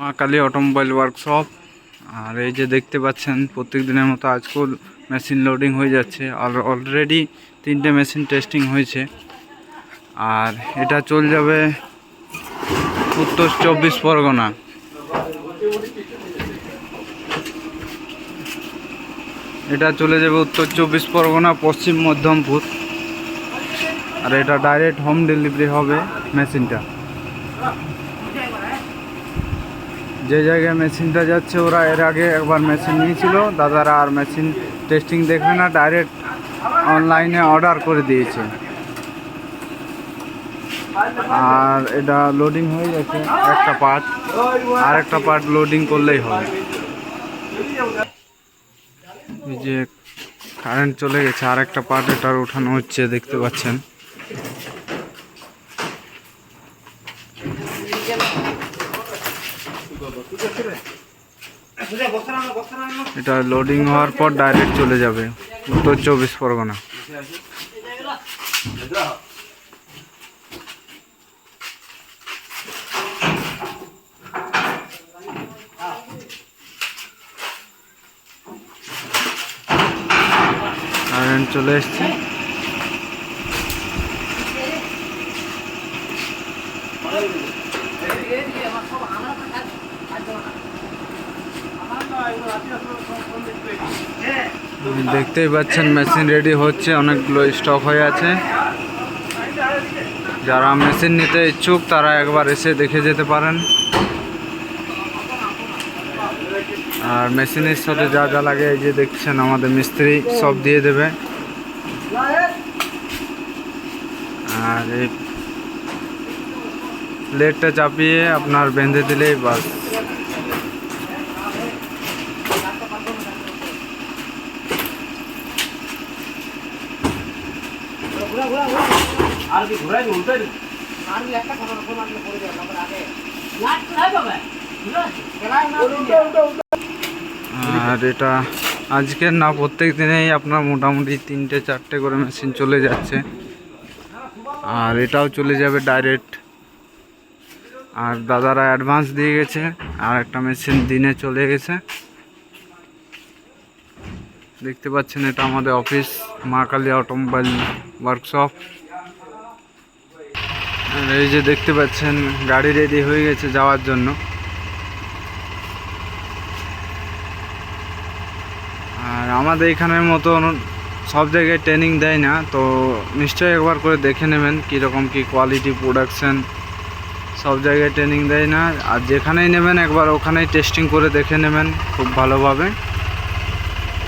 মা Kali automobile workshop. আর এই যে দেখতে পাচ্ছেন প্রত্যেক দিনের মতো আজকেও মেশিন লোডিং হয়ে যাচ্ছে। আর অলরেডি 3টে মেশিন টেস্টিং হয়েছে। আর এটা চলে যাবে উত্তর 24 পরগনা। এটা চলে যাবে উত্তর 24 পরগনা, পশ্চিম মধ্যমপুর। আর এটা ডাইরেক্ট হোম ডেলিভারি হবে মেশিনটা। যে জায়গায় মেশিনটা যাচ্ছে ওরা এর আগে একবার মেশিন নিয়েছিল দাদারা, আর মেশিন টেস্টিং দেখবে না, ডাইরেক্ট অনলাইনে অর্ডার করে দিয়েছে। আর এটা লোডিং হয়ে গেছে একটা পার্ট, আর একটা পার্ট লোডিং করলেই হবে। এই যে কারেন্ট চলে গেছে, আর একটা পার্ট এটার উঠানো হচ্ছে, দেখতে পাচ্ছেন। এটা লোডিং হওয়ার পর ডাইরেক্ট চলে যাবে উত্তর 24 পরগনা। কারেন্ট চলে এসছে। দেখতেই পাচ্ছেন মেশিন রেডি হচ্ছে, অনেকগুলো স্টক হয়ে আছে। যারা মেশিন নিতে ইচ্ছুক তারা একবার এসে দেখে যেতে পারেন। আর মেশিনের সাথে যা যা লাগে এই যে দেখছেন আমাদের মিস্ত্রি সব দিয়ে দেবে। আর এই প্লেটটা চাপিয়ে আপনার বেঁধে দিলেই বাস। আর এটা আজকের না, প্রত্যেক দিনেই আপনার মোটামুটি 3টে-4টে করে মেশিন চলে যাচ্ছে। আর এটাও চলে যাবে ডাইরেক্ট। আর দাদারা অ্যাডভান্স দিয়ে গেছে, আর একটা মেশিন দিনে চলে গেছে। দেখতে পাচ্ছেন এটা আমাদের অফিস, মা কালী অটোমোবাইল ওয়ার্কশপ। আর এই যে দেখতে পাচ্ছেন গাড়ি রেডি হয়ে গেছে যাওয়ার জন্য। আর আমাদের এখানের মতো সব জায়গায় ট্রেনিং দেয় না, তো নিশ্চয়ই একবার করে দেখে নেবেন কীরকম কী কোয়ালিটি প্রোডাকশান। সব জায়গায় ট্রেনিং দেয় না, আর যেখানেই নেবেন একবার ওখানেই টেস্টিং করে দেখে নেবেন খুব ভালোভাবে,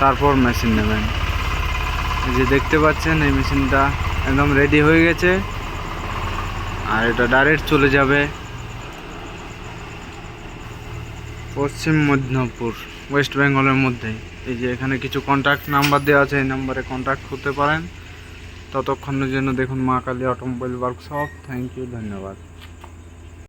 তারপর মেশিন নেবেন। এই যে দেখতে পাচ্ছেন এই মেশিনটা একদম রেডি হয়ে গেছে। আর এটা ডাইরেক্ট চলে যাবে পশ্চিম মেদিনীপুর, ওয়েস্ট বেঙ্গলের মধ্যেই। এই যে এখানে কিছু কন্ট্যাক্ট নাম্বার দেওয়া আছে, এই নাম্বারে কন্ট্যাক্ট করতে পারেন। ততক্ষণের জন্য দেখুন Maa Kali automobile workshop. Thank you, ধন্যবাদ।